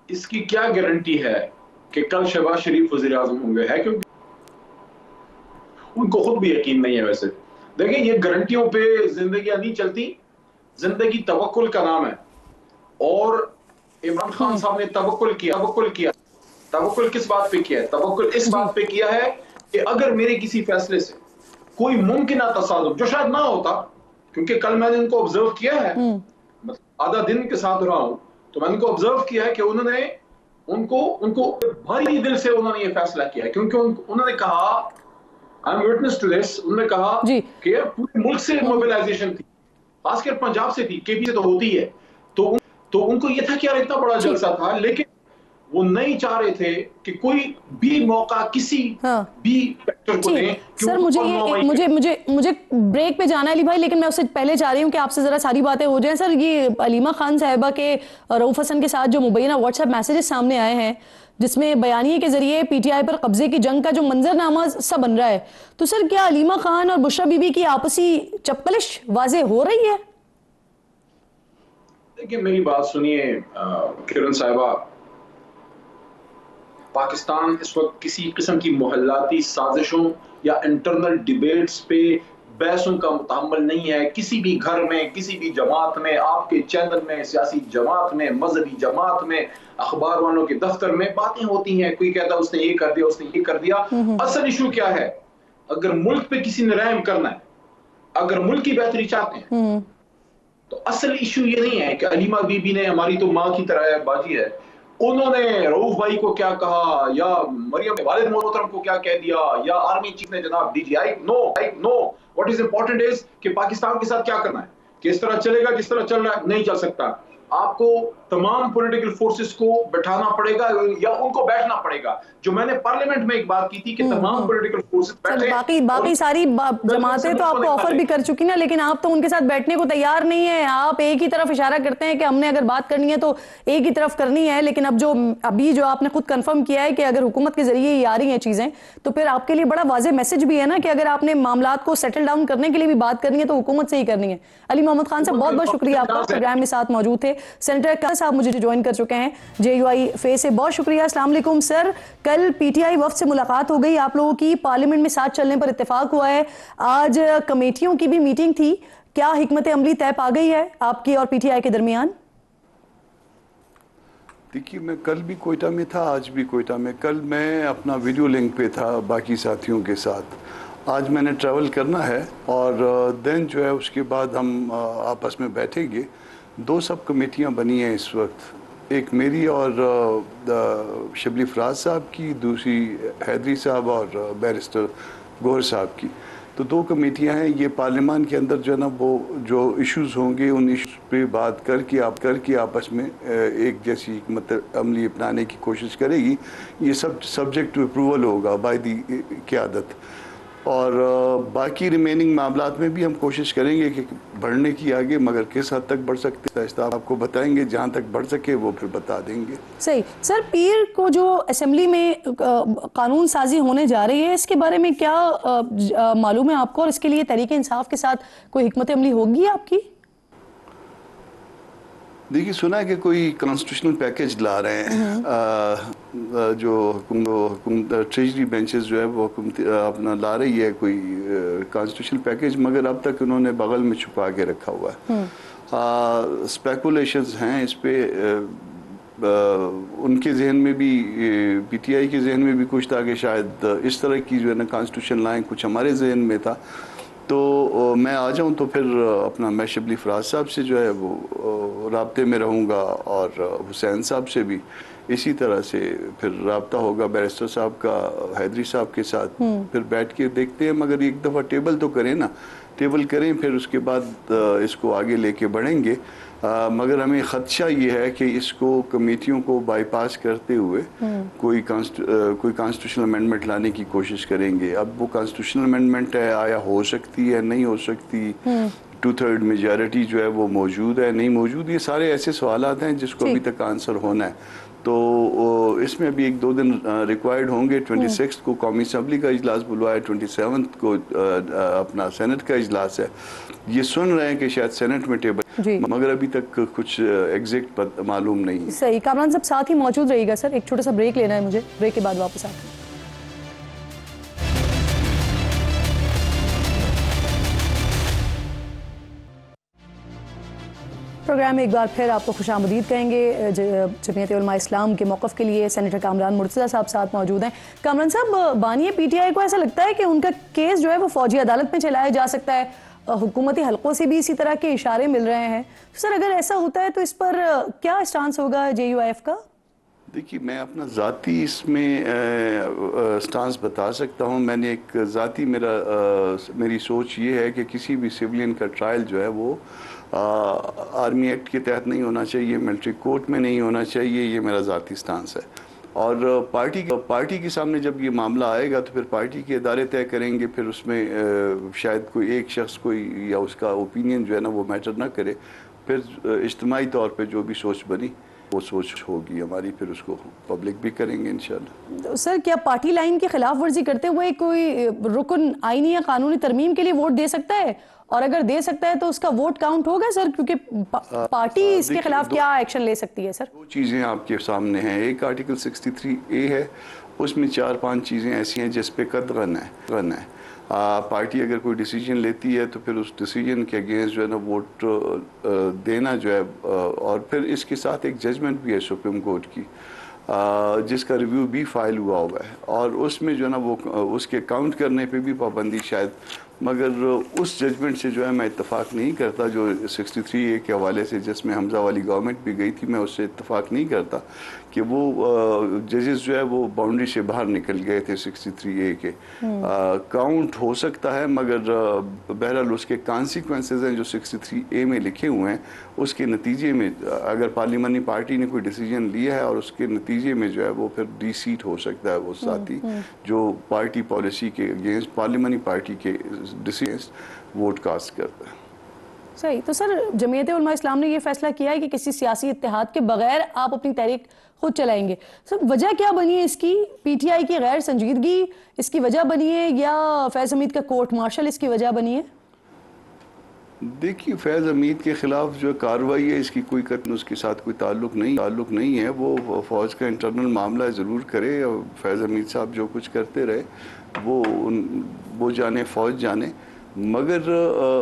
इसकी क्या गारंटी है कि कल शहबाज शरीफ वज़ीर आज़म होंगे? है क्योंकि उनको खुद भी यकीन नहीं है। वैसे देखिए, ये गारंटियों पे जिंदगी नहीं चलती, जिंदगी तवक्कुल का नाम है, और इमरान खान साहब ने तवक्कुल किया। तवक्कुल किस बात पे किया है? तवक्कुल इस बात पे किया है कि अगर मेरे किसी फैसले से कोई मुमकिन तसादुम, जो शायद ना होता, क्योंकि कल मैंने इनको ऑब्जर्व किया है, मतलब आधा दिन के साथ रहा हूं, तो मैंने इनको ऑब्जर्व किया है कि उनको भारी दिल से उन्होंने ये फैसला किया है, क्योंकि उन्होंने कहा, I am witness to this, उन्होंने कहा कि पूरे मुल्क से मोबिलाइजेशन थी, खासकर पंजाब से थी, केपी से तो होती है, तो उनको ये था कि यार इतना बड़ा जलसा था, लेकिन वो नहीं चाह रहे थे कि कोई भी मौका किसी भी फैक्टर को दें। सर मुझे ब्रेक पे जाना है अली भाई, लेकिन मैं उससे पहले चाह रही हूँ कि आपसे जरा सारी बातें हो जाएं। सर ये अलीमा खान साहिबा के रऊफ हसन के साथ जो मुबैना व्हाट्सएप मैसेजेस सामने आए हैं, जिसमें बयानिए के जरिए पीटीआई पर कब्जे की जंग का जो मंजरनामा सा बन रहा है, तो सर क्या अलीमा खान और बुशरा बीबी की आपसी चपकलिश वाजे हो रही है? देखिए, मेरी बात सुनिए किरण साहिबा, पाकिस्तान इस वक्त किसी किस्म की मोहल्लाती साजिशों या इंटरनल डिबेट्स पे बहसों का मुतहम्मल नहीं है। किसी भी घर में, किसी भी जमात में, आपके चैनल में, सियासी जमात में, मजहबी जमात में, अखबार वालों के दफ्तर में बातें होती हैं, कोई कहता है उसने ये कर दिया, उसने ये कर दिया। असल इशू क्या है? अगर मुल्क पे किसी ने रहम करना है, अगर मुल्क की बेहतरी चाहते हैं, तो असल इशू ये नहीं है कि अलीमा बीबी ने, हमारी तो माँ की तरह है, बाजी है, उन्होंने रऊफ भाई को क्या कहा, या मरियम वालिद मोहतरम को क्या कह दिया, या आर्मी चीफ ने जनाब DGI. No, what is important is कि पाकिस्तान के साथ क्या करना है, किस तरह चलेगा, जिस तरह चल रहा है नहीं चल सकता। आपको तमाम पॉलिटिकल फोर्सेस को बैठाना पड़ेगा या उनको बैठना पड़ेगा। जो मैंने पार्लियामेंट में एक बात की थी कि तमाम पॉलिटिकल फोर्सेस बैठे। बाकी सारी जमातें तो आपको ऑफर भी कर चुकी ना, लेकिन आप तो उनके साथ बैठने को तैयार नहीं है। आप एक ही तरफ इशारा करते हैं कि हमने अगर बात करनी है तो एक ही तरफ करनी है, लेकिन अब जो आपने खुद कंफर्म किया है कि अगर हुकूमत के जरिए ये आ रही हैं चीजें, तो फिर आपके लिए बड़ा वाज़ेह मैसेज भी है ना कि अगर आपने मामलात को सेटल डाउन करने के लिए भी बात करनी है तो हुकूमत से ही करनी है। अली मोहम्मद खान साहब, बहुत बहुत शुक्रिया, आपका प्रोग्राम में साथ मौजूद थे। सेनेटर का साहब मुझे ज्वाइन कर चुके हैं JUI फे से, बहुत शुक्रिया। अस्सलाम वालेकुम सर, कल PTI वफ्द से मुलाकात हो गई आप लोगों की, पार्लियामेंट में साथ चलने पर इत्तेफाक हुआ है, आज कमेटियों की भी मीटिंग थी, क्या हिकमत अमली तय पा गई है आपकी और PTI के दरमियान? देखिए, मैं कल भी कोयटा में था, आज भी कोयटा में। कल मैं अपना वीडियो लिंक पे था बाकी साथियों के साथ, आज मैंने ट्रैवल करना है और देन जो है उसके बाद हम आपस में बैठेंगे। 2 सब कमेटियाँ बनी हैं इस वक्त, एक मेरी और शिबली फराज साहब की, दूसरी हैदरी साहब और बैरिस्टर गौहर साहब की। तो 2 कमेटियां हैं। ये पार्लियामान के अंदर जो है ना वो जो इश्यूज़ होंगे उन इश्यूज़ पे बात करके आपस में एक जैसी हिकमत अमली अपनाने की कोशिश करेगी। ये सब सब्जेक्ट टू अप्रूवल होगा बाय दी क़यादत। और बाकी रिमेनिंग मामलात में भी हम कोशिश करेंगे कि बढ़ने की आगे, मगर किस हद तक बढ़ सकते हैं आपको बताएंगे, जहाँ तक बढ़ सके वो फिर बता देंगे। सही सर, पीर को जो असेंबली में कानून साजी होने जा रही है, इसके बारे में क्या मालूम है आपको, और इसके लिए तहरीक इंसाफ के साथ कोई हिकमत अमली होगी आपकी? देखिए, सुना है कि कोई कॉन्स्टिट्यूशनल पैकेज ला रहे हैं, जो ट्रेजरी बेंचेस जो है वो अपना ला रही है कोई कॉन्स्टिट्यूशनल पैकेज, मगर अब तक उन्होंने बगल में छुपा के रखा हुआ है। स्पेकुलेशंस हैं इस पे, उनके जहन में भी, PTI के जहन में भी कुछ था कि शायद इस तरह की जो है ना कॉन्स्टिट्यूशन लाएँ, कुछ हमारे जहन में था। तो मैं आ जाऊं तो फिर अपना मैं शिबली फराज साहब से जो है वो राब्ते में रहूँगा और हुसैन साहब से भी इसी तरह से फिर राब्ता होगा, बैरिस्टर साहब का हैदरी साहब के साथ फिर बैठ के देखते हैं। मगर एक दफ़ा टेबल तो करें ना, टेबल करें, फिर उसके बाद इसको आगे लेके बढ़ेंगे। मगर हमें ख़दशा ये है कि इसको कमेटियों को बाईपास करते हुए कोई कॉन्स्टिट्यूशनल अमेंडमेंट लाने की कोशिश करेंगे। अब वो कॉन्स्टिट्यूशनल अमेंडमेंट है, आया हो सकती है, नहीं हो सकती, 2/3 मेजॉरिटी जो है वो मौजूद है, नहीं मौजूद, ये सारे ऐसे सवालात हैं जिसको अभी तक आंसर होना है। तो इसमें अभी 1-2 दिन रिक्वायर्ड होंगे। 26 को कौमी असम्बली का इजलास बुलवाया, 27 को अपना सेनेट का इजलास है। ये सुन रहे हैं कि शायद सेनेट में टेबल, मगर अभी तक कुछ एग्जैक्ट मालूम नहीं। सही, कामरान साहब साथ ही मौजूद रहिएगा सर, एक छोटा सा ब्रेक लेना है मुझे, ब्रेक के बाद वापस आते हैं। प्रोग्राम में एक बार फिर आपको खुशामदीद कहेंगे। जमीयत उलमा इस्लाम के मौक़िफ़ के लिए सेनेटर कामरान मुर्तज़ा साहब साथ मौजूद हैं। कामरान साहब, बानी PTI को ऐसा लगता है कि उनका केस जो है वो फ़ौजी अदालत में चलाया जा सकता है, हुकूमती हलकों से भी इसी तरह के इशारे मिल रहे हैं, तो सर अगर ऐसा होता है तो इस पर क्या स्टांस होगा JUIF का? देखिए, मैं अपना ज़ाती इसमें स्टांस बता सकता हूँ। मैंने एक ज़ाती मेरी सोच ये है कि किसी भी सिविलियन का ट्रायल जो है वो आर्मी एक्ट के तहत नहीं होना चाहिए, मिलिट्री कोर्ट में नहीं होना चाहिए, ये मेरा ज़ाती स्टांस है। और पार्टी के सामने जब ये मामला आएगा तो फिर पार्टी के इदारे तय करेंगे, फिर उसमें शायद कोई एक शख्स कोई या उसका ओपिनियन जो है ना वो मैटर ना करे, फिर इज्तिमाई तौर पे जो भी सोच बनी वो सोच होगी हमारी, फिर उसको पब्लिक भी करेंगे इंशाल्लाह। सर, क्या पार्टी लाइन की खिलाफ वर्जी करते हुए कोई रुकन आईनी या कानूनी तरमीम के लिए वोट दे सकता है, और अगर दे सकता है तो उसका वोट काउंट होगा सर, क्योंकि पार्टी इसके खिलाफ क्या एक्शन ले सकती है सर? 2 चीज़ें आपके सामने हैं। एक आर्टिकल 63A है, उसमें 4-5 चीज़ें ऐसी हैं जिस पे कतगन है। पार्टी अगर कोई डिसीजन लेती है तो फिर उस डिसीजन के अगेंस्ट जो है ना वोट देना जो है, और फिर इसके साथ एक जजमेंट भी है सुप्रीम कोर्ट की जिसका रिव्यू भी फाइल हुआ है, और उसमें जो है ना वो उसके काउंट करने पे भी पाबंदी शायद मगर उस जजमेंट से जो है मैं इत्तफाक नहीं करता, जो 63A के हवाले से जिसमें हमजा वाली गवर्नमेंट भी गई थी, मैं उससे इत्तफाक नहीं करता कि वो जजेस जो है वो बाउंड्री से बाहर निकल गए थे 63A के। काउंट हो सकता है, मगर बहरहाल उसके कॉन्सिक्वेंसेस हैं जो 63A में लिखे हुए हैं, उसके नतीजे में अगर पार्लियामानी पार्टी ने कोई डिसीजन लिया है और उसके नतीजे में जो है वो फिर डी-सीट हो सकता है वो साथी जो पार्टी पॉलिसी के अगेंस्ट पार्लियामानी पार्टी के डिसीजन वोट कास्ट करता है। सही। तो सर, जमीयत उलमा इस्लाम ने ये फैसला किया है कि किसी सियासी इत्तेहाद के बगैर आप अपनी तहरीक खुद चलाएंगे। सर, वजह क्या बनी है इसकी? पीटीआई की गैर संजीदगी इसकी वजह बनी है या फैज़ हमीद का कोर्ट मार्शल इसकी वजह बनी है? देखिए, फैज़ हमीद के खिलाफ जो कार्रवाई है इसकी कोई कतन उसके साथ कोई ताल्लुक नहीं है। वो फ़ौज का इंटरनल मामला ज़रूर करे और फैज़ हमीद साहब जो कुछ करते रहे वो जाने, फ़ौज जाने। मगर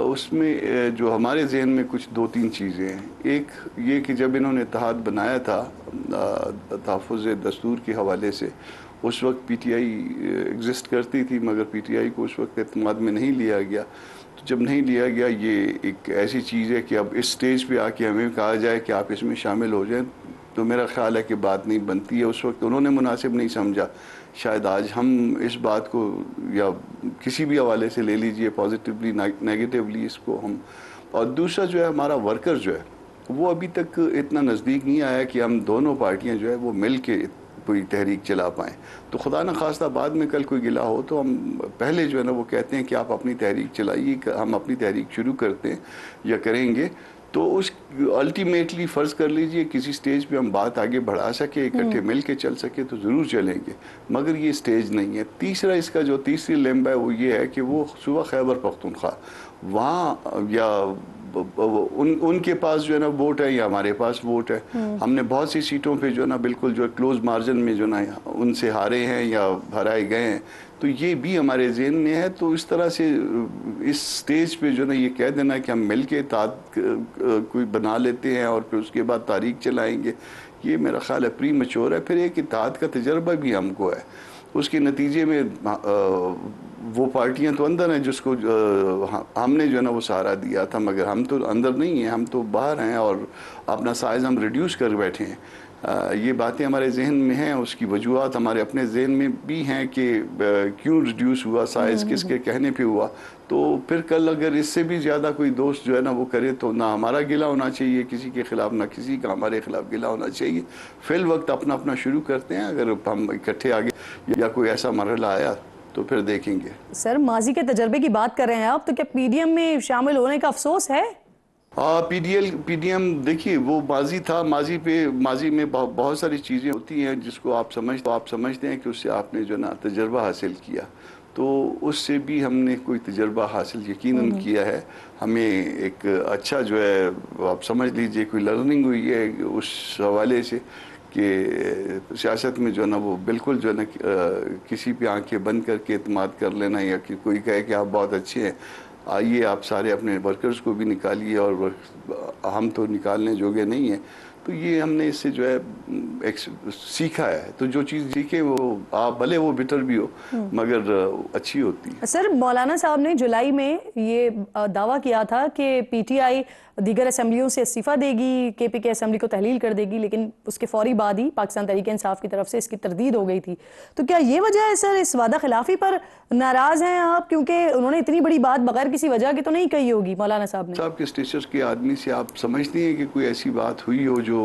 उसमें जो हमारे जहन में कुछ 2-3 चीज़ें हैं। एक ये कि जब इन्होंने इत्तेहाद बनाया था तहफ़्फ़ुज़ दस्तूर के हवाले से, उस वक्त पीटीआई एग्जिस्ट करती थी, मगर पीटीआई को उस वक्त एतमाद में नहीं लिया गया। तो जब नहीं लिया गया, ये एक ऐसी चीज़ है कि अब इस स्टेज पे आके हमें कहा जाए कि आप इसमें शामिल हो जाएं, तो मेरा ख्याल है कि बात नहीं बनती है। उस वक्त उन्होंने मुनासिब नहीं समझा। शायद आज हम इस बात को या किसी भी हवाले से ले लीजिए, पॉजिटिवली नेगेटिवली इसको हम, और दूसरा जो है हमारा वर्कर जो है वो अभी तक इतना नज़दीक नहीं आया कि हम दोनों पार्टियां जो है वो मिल के कोई तहरीक चला पाएँ। तो खुदा न खास्ता बाद में कल कोई गिला हो तो हम पहले जो है ना वो कहते हैं कि आप अपनी तहरीक चलाइए, हम अपनी तहरीक शुरू करते हैं या करेंगे। तो उस अल्टीमेटली फ़र्ज़ कर लीजिए किसी स्टेज पे हम बात आगे बढ़ा सके, इकट्ठे मिल के चल सके तो ज़रूर चलेंगे, मगर ये स्टेज नहीं है। तीसरा इसका जो तीसरी लिम्ब है वो ये है कि वो सूबा खैबर पख्तूनख्वा वहाँ या उनके पास जो है ना वोट है या हमारे पास वोट है। हमने बहुत सी सीटों पे जो है ना बिल्कुल जो क्लोज मार्जिन में जो ना उनसे हारे हैं या हराए गए हैं, तो ये भी हमारे ज़हन में है। तो इस तरह से इस स्टेज पे जो ना ये कह देना कि हम मिल के कोई बना लेते हैं और फिर उसके बाद तारीख चलाएंगे, ये मेरा ख्याल है प्री मैच्योर है। फिर एक इत्तेहाद का तजर्बा भी हमको है, उसके नतीजे में वो पार्टियां तो अंदर हैं जिसको हमने जो है ना वो सहारा दिया था, मगर हम तो अंदर नहीं हैं, हम तो बाहर हैं और अपना साइज़ हम रिड्यूस कर बैठे हैं। ये बातें हमारे जहन में हैं, उसकी वजूहत हमारे अपने जहन में भी हैं कि क्यों रिड्यूस हुआ साइज़, किसके कहने पे हुआ। तो फिर कल अगर इससे भी ज़्यादा कोई दोस्त जो है ना वो करे तो ना हमारा गिला होना चाहिए किसी के ख़िलाफ़, ना किसी का हमारे ख़िलाफ़ गिला होना चाहिए। फिल वक्त अपना अपना शुरू करते हैं, अगर हम इकट्ठे आगे या कोई ऐसा मरहला आया तो फिर देखेंगे। सर, माजी के तजर्बे की बात कर रहे हैं आप, तो क्या पीडीएम में शामिल होने का अफसोस है? पीडीएम देखिए वो माजी था, माजी में बहुत सारी चीज़ें होती हैं जिसको आप समझते हैं कि उससे आपने जो ना तजर्बा हासिल किया, तो उससे भी हमने कोई तजर्बा हासिल यकीनन किया है। हमें एक अच्छा जो है आप समझ लीजिए कोई लर्निंग हुई है उस हवाले से कि सियासत में जो है ना वो बिल्कुल जो है ना किसी पे आंखें बंद करके इत्मीनान कर लेना या कि कोई कहे कि आप बहुत अच्छे हैं, आइए आप सारे अपने वर्कर्स को भी निकालिए और हम तो निकालने जोगे नहीं हैं। तो ये हमने इससे जो है एक सीखा है। तो जो चीज़ सीखे वो आप भले वो बिटर भी हो मगर अच्छी होती है। सर, मौलाना साहब ने जुलाई में ये दावा किया था कि पीटीआई दीगर असम्बलियों से इस्तीफ़ा देगी, केपीके असम्बली को तहलील कर देगी, लेकिन उसके फौरी बाद ही पाकिस्तान तहरीक इंसाफ की तरफ से इसकी तरदीद हो गई थी। तो क्या ये वजह है सर, इस वादा खिलाफी पर नाराज़ हैं आप? क्योंकि उन्होंने इतनी बड़ी बात बगैर किसी वजह के तो नहीं कही होगी मौलाना साहब ने। साहब के स्टेटस के आदमी से आप समझती हैं कि कोई ऐसी बात हुई हो जो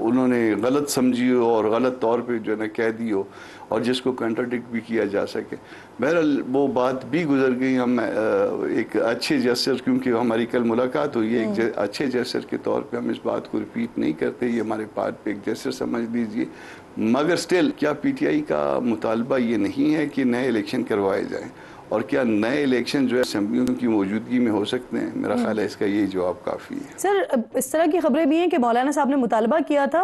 उन्होंने गलत समझी हो और गलत तौर पे जो है ना कह दी हो और जिसको कंट्राडिक्ट भी किया जा सके? बहरहाल वो बात भी गुजर गई। हम एक अच्छे जेस्चर, क्योंकि हमारी कल मुलाकात हुई है, एक अच्छे जेस्चर के तौर पे हम इस बात को रिपीट नहीं करते, ये हमारे पार्ट पे एक जेस्चर समझ लीजिए। मगर स्टिल क्या पीटीआई का मुतालबा ये नहीं है कि नए इलेक्शन करवाए जाएँ? और क्या नए इलेक्शन जो है असेंबलियों की मौजूदगी में हो सकते हैं? मेरा ख्याल है इसका यही जवाब काफ़ी है। सर, इस तरह की खबरें भी हैं कि मौलाना साहब ने मुतालबा किया था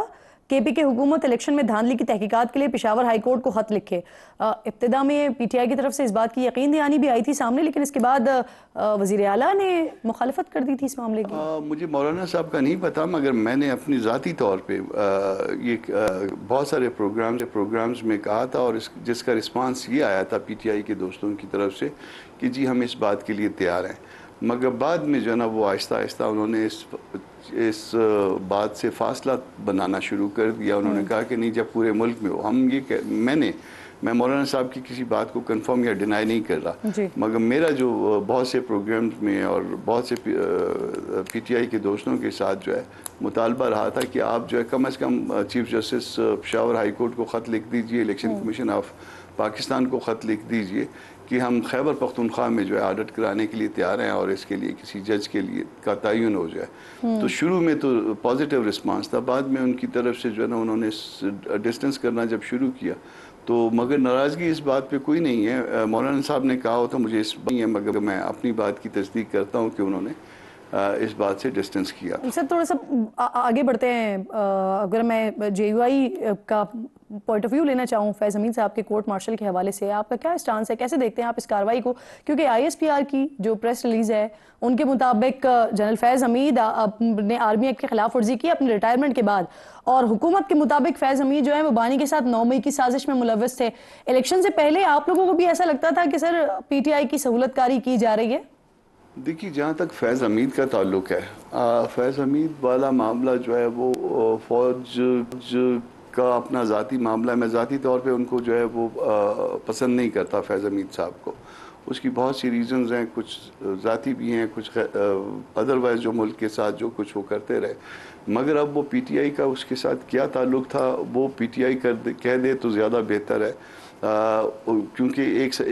KPK हुकूमत इलेक्शन में धांधली की तहकीकात के लिए पेशावर हाई कोर्ट को खत लिखे। इब्तिदा में PTI की तरफ से इस बात की यकीन दहानी भी आई थी सामने, लेकिन इसके बाद वज़ीर आला ने मुखालफत कर दी थी इस मामले की। मुझे मौलाना साहब का नहीं पता, मगर मैंने अपनी ज़ाती तौर पे ये बहुत सारे प्रोग्राम्स में कहा था, और जिसका रिस्पांस ये आया था PTI के दोस्तों की तरफ से कि जी हम इस बात के लिए तैयार हैं। मगर बाद में जो है ना वो आहिस्ता आहिस्ता उन्होंने इस बात से फासला बनाना शुरू कर दिया। उन्होंने कहा कि नहीं, जब पूरे मुल्क में हो, हम ये मैं मौलाना साहब की किसी बात को कंफर्म या डिनाई नहीं कर रहा, मगर मेरा जो बहुत से प्रोग्राम्स में और बहुत से PTI के दोस्तों के साथ जो है मुतालबा रहा था कि आप जो है कम अज़ कम chief justice Peshawar high court को ख़त लिख दीजिए, इलेक्शन कमीशन ऑफ पाकिस्तान को ख़त लिख दीजिए कि हम खैबर पख्तूनख्वा में जो है ऑडिट कराने के लिए तैयार हैं और इसके लिए किसी जज के लिए का तयन हो जाए। तो शुरू में तो पॉजिटिव रिस्पांस था, बाद में उनकी तरफ से जो है ना उन्होंने डिस्टेंस करना जब शुरू किया तो, मगर नाराज़गी इस बात पे कोई नहीं है। मौलाना साहब ने कहा हो तो मुझे इस नहीं है, मगर मैं अपनी बात की तस्दीक करता हूँ कि उन्होंने इस बात से डिस्टेंस किया। सर थोड़ा सा आगे बढ़ते हैं, अगर मैं JUI का पॉइंट ऑफ व्यू लेना चाहूँ फैज़ हमीद साहब के कोर्ट मार्शल के हवाले से, आपका क्या स्टांस है, कैसे देखते हैं आप इस कार्रवाई को? क्योंकि ISPR की जो प्रेस रिलीज है उनके मुताबिक जनरल फैज़ हमीद ने आर्मी एक्ट के खिलाफ वर्जी की अपने रिटायरमेंट के बाद, और हुकूमत के मुताबिक फैज़ हमीद जो है वो बानी के साथ 9 मई की साजिश में मुलव्वस थे। इलेक्शन से पहले आप लोगों को भी ऐसा लगता था कि सर PTI की सहूलतकारी की जा रही है? देखिए, जहाँ तक फैज़ हमीद का ताल्लुक है, फैज़ हमीद वाला मामला जो है वो फौज का अपना ज़ाती मामला है। मैं ज़ाती तौर पे उनको जो है वो पसंद नहीं करता फैज़ हमीद साहब को। उसकी बहुत सी रीज़न्स हैं, कुछ ज़ाती भी हैं, कुछ अदरवाइज़ जो मुल्क के साथ जो कुछ वो करते रहे। मगर अब वो PTI का उसके साथ क्या ताल्लुक था वो PTI कह दे तो ज़्यादा बेहतर है, क्योंकि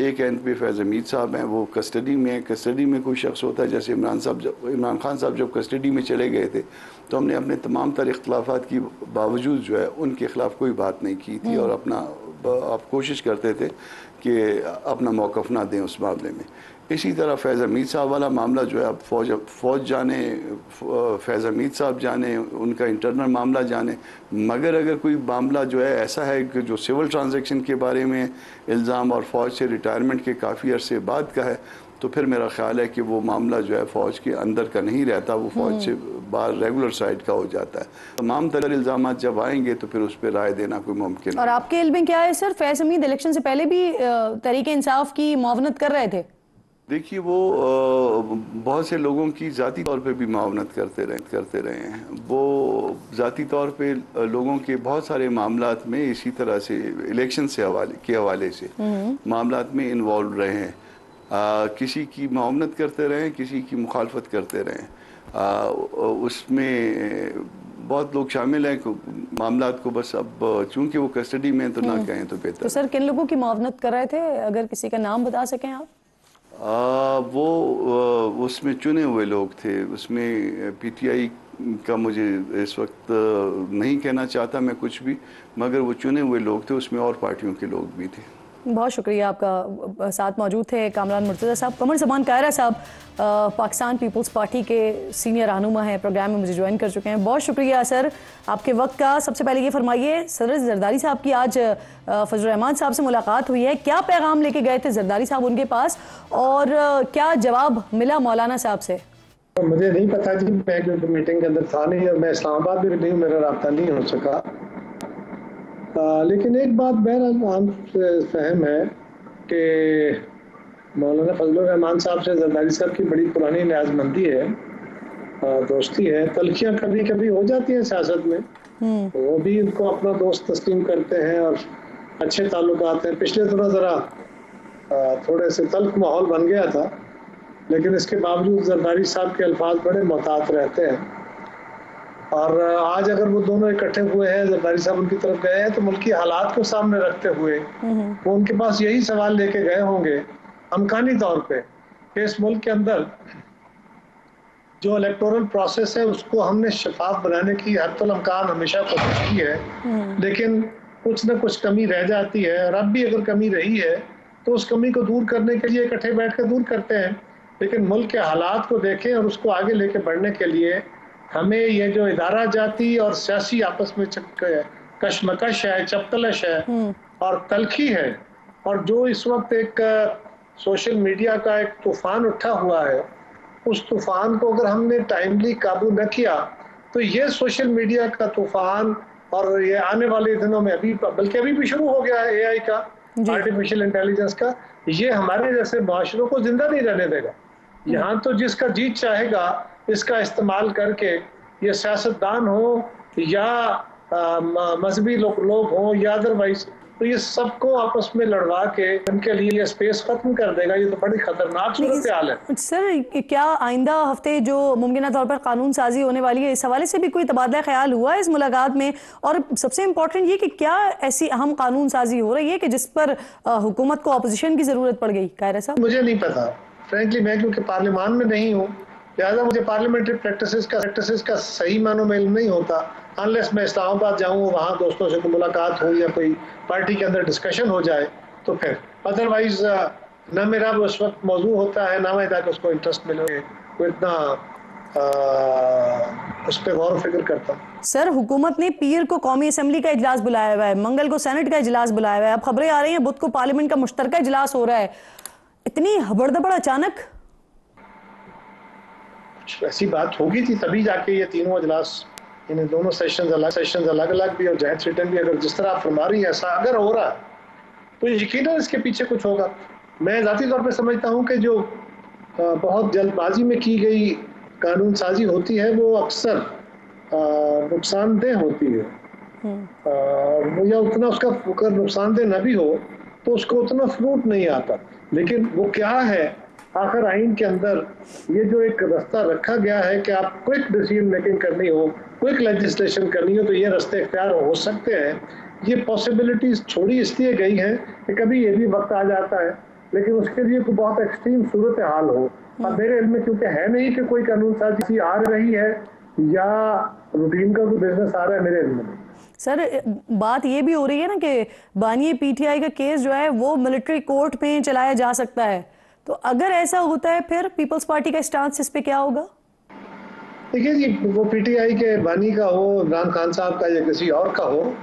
एक एंड पे फैज़ हमीद साहब हैं, वो कस्टडी में है। कस्टडी में कोई शख्स होता है, जैसे इमरान खान साहब जब कस्टडी में चले गए थे तो हमने अपने तमाम तर इख्तलाफात की बावजूद जो है उनके ख़िलाफ़ कोई बात नहीं की थी और आप कोशिश करते थे कि अपना मौक़िफ़ ना दें उस मामले में। इसी तरह फैज़ हमीद साहब वाला मामला जो है अब फ़ौज जाने, फैज़ हमीद साहब जाने, उनका इंटरनल मामला जाने। मगर अगर कोई मामला जो है ऐसा है कि जो सिविल ट्रांजैक्शन के बारे में इल्ज़ाम और फ़ौज से रिटायरमेंट के काफ़ी अरसे बाद का है, तो फिर मेरा ख्याल है कि वो मामला जो है फ़ौज के अंदर का नहीं रहता, वो फ़ौज से बाहर रेगुलर साइड का हो जाता है। तमाम तरह इल्ज़ाम जब आएंगे तो फिर उस पर राय देना कोई मुमकिन। और आपके इल्म में क्या है सर, फैज़ हमीद इलेक्शन से पहले भी तहरीक इंसाफ की मुआवनत कर रहे थे? देखिए, वो बहुत से लोगों की ज़ाती तौर पे भी मुआवनत करते रहे हैं। वो ज़ाती तौर पे लोगों के बहुत सारे मामलात में इसी तरह से इलेक्शन से हवाले से मामलात में इन्वॉल्व रहे हैं। किसी की मुआवनत करते रहे, किसी की मुखालफत करते रहे। उसमें बहुत लोग शामिल हैं मामलात को, बस अब चूंकि वो कस्टडी में तो ना कहें तो बेहतर। तो सर किन लोगों की मुआवनत कर रहे थे, अगर किसी का नाम बता सकें आप? वो उसमें चुने हुए लोग थे। उसमें PTI का मुझे इस वक्त नहीं कहना चाहता मैं कुछ भी, मगर वो चुने हुए लोग थे, उसमें और पार्टियों के लोग भी थे। बहुत शुक्रिया, आपका साथ मौजूद थे कामरान मुर्तज़ा साहब। कमर ज़मान कायरा साहब पाकिस्तान पीपल्स पार्टी के सीनियर रहनुमा हैं, प्रोग्राम में मुझे ज्वाइन कर चुके हैं। बहुत शुक्रिया सर आपके वक्त का। सबसे पहले ये फरमाइए, सदर जरदारी साहब की आज फजल रहमान साहब से मुलाकात हुई है, क्या पैगाम लेके गए थे जरदारी साहब उनके पास और क्या जवाब मिला मौलाना साहब से? मुझे नहीं पता जी, मैं क्योंकि मीटिंग के अंदर था नहीं और मैं इस्लामाबाद भी नहीं, मेरा राब्ता नहीं हो सका। लेकिन एक बात बहरहाल आम फहम है कि मौलाना फजलुर रहमान साहब से जरदारी साहब की बड़ी पुरानी न्याज़मंदी है, दोस्ती है। तलखियाँ कभी कभी हो जाती हैं सियासत में, वो भी उनको अपना दोस्त तस्लीम करते हैं और अच्छे ताल्लुकात हैं। पिछले दिनों ज़रा थोड़े से तल्ख माहौल बन गया था, लेकिन इसके बावजूद जरदारी साहब के अल्फाज बड़े मोहतात रहते हैं। और आज अगर वो दोनों इकट्ठे हुए हैं, जरदारी साहब उनकी तरफ गए हैं, तो मुल्की हालात को सामने रखते हुए वो उनके पास यही सवाल लेके गए होंगे अमकानी तौर पे कि इस मुल्क के अंदर जो इलेक्टोरल प्रोसेस है उसको हमने शफाफ बनाने की हत्तुल इम्कान हमेशा कोशिश की है, लेकिन कुछ न कुछ कमी रह जाती है। और अब भी अगर कमी रही है तो उस कमी को दूर करने के लिए इकट्ठे बैठ कर दूर करते हैं, लेकिन मुल्क के हालात को देखें और उसको आगे लेके बढ़ने के लिए हमें ये जो इदारा जाती और सियासी आपस में कशमकश है, चपतलश है और तलखी है, और जो इस वक्त एक सोशल मीडिया का एक तूफान उठा हुआ है, उस तूफान को अगर हमने टाइमली काबू न किया तो ये सोशल मीडिया का तूफान और ये आने वाले दिनों में बल्कि अभी भी शुरू हो गया है एआई का, आर्टिफिशियल इंटेलिजेंस का, ये हमारे जैसे माशरों को जिंदा नहीं रहने देगा। यहाँ तो जिसका जी चाहेगा इसका इस्तेमाल करके, ये सियासतदान हो या मजहबी लोग हो या अदरवाइज, तो ये सबको आपस में लड़वा के उनके लिए ये स्पेस खत्म कर देगा। ये तो बड़ी खतरनाक सूरत हाल है। सर, क्या आइंदा हफ्ते जो मुमकिन तौर पर कानून साजी होने वाली है, इस हवाले से भी कोई तबादला ख्याल हुआ है इस मुलाकात में? और सबसे इम्पोर्टेंट ये कि क्या ऐसी अहम कानून साजी हो रही है कि जिस पर हुकूमत को अपोजिशन की जरूरत पड़ गई? कायरा साहब, मुझे नहीं पता फ्रेंकली, मैं क्योंकि पार्लियामान में नहीं हूँ, लिहाजा मुझे पार्लियामेंट्री प्रैक्टिसेस का सही मानों में इल्म नहीं होता। अनलेस मैं इस्लामाबाद जाऊँ, वहाँ दोस्तों से मुलाकात हो या कोई पार्टी के अंदर डिस्कशन हो जाए तो फिर, अदरवाइज ना मेरा उस वक्त मौजू होता है, ना मैं ताकि उसको इंटरेस्ट मिले, वो इतना उस पर गौर फिक्र करता। सर, हुकूमत ने पीर को कौमी असम्बली का इजलास बुलाया हुआ है, मंगल को सेनेट का इजलास बुलाया हुआ है, अब खबरें आ रही हैं बुध को पार्लियामेंट का मुश्तरका इजलास हो रहा है। इतनी हबड़दबड़ अचानक? ऐसी बात होगी थी तभी जाके ये तीनों इजलास, इन दोनों सेशंस अलग अलग भी और जॉइंट सिटिंग भी, अगर जिस तरह आप फरमा रही है ऐसा अगर हो रहा तो यकीनन इसके पीछे कुछ होगा। मैं ज़ाती तौर पे समझता हूँ कि जो बहुत जल्दबाजी में की गई कानून साजी होती है वो अक्सर नुकसानदेह होती है, या उतना उसका अगर नुकसानदेह न भी हो तो उसको उतना फ्रूट नहीं आता। लेकिन वो क्या है, आखिर आइन के अंदर ये जो एक रास्ता रखा गया है कि आप क्विक डिसीजन मेकिंग करनी हो, क्विक लेजिस्लेशन करनी हो, तो ये रास्ते इख्तियार हो सकते हैं। ये पॉसिबिलिटीज छोड़ी इसलिए गई हैं कि कभी ये भी वक्त आ जाता है, लेकिन उसके लिए कोई बहुत एक्सट्रीम सूरत हाल हो। अब मेरे इल्म में क्योंकि है नहीं कि कोई कानून साजी आ रही है या रूटीन का कोई बिजनेस आ रहा है, मेरे इल्म में। सर, बात ये भी हो रही है ना कि बानी पीटीआई का केस जो है वो मिलिट्री कोर्ट में चलाया जा सकता है, तो अगर ऐसा होता है फिर पीपल्स पार्टी का स्टांस इस पे क्या होगा? देखिए जी, वो पीटीआई के बानी का हो, इमरान खान साहब का, या किसी और का हो,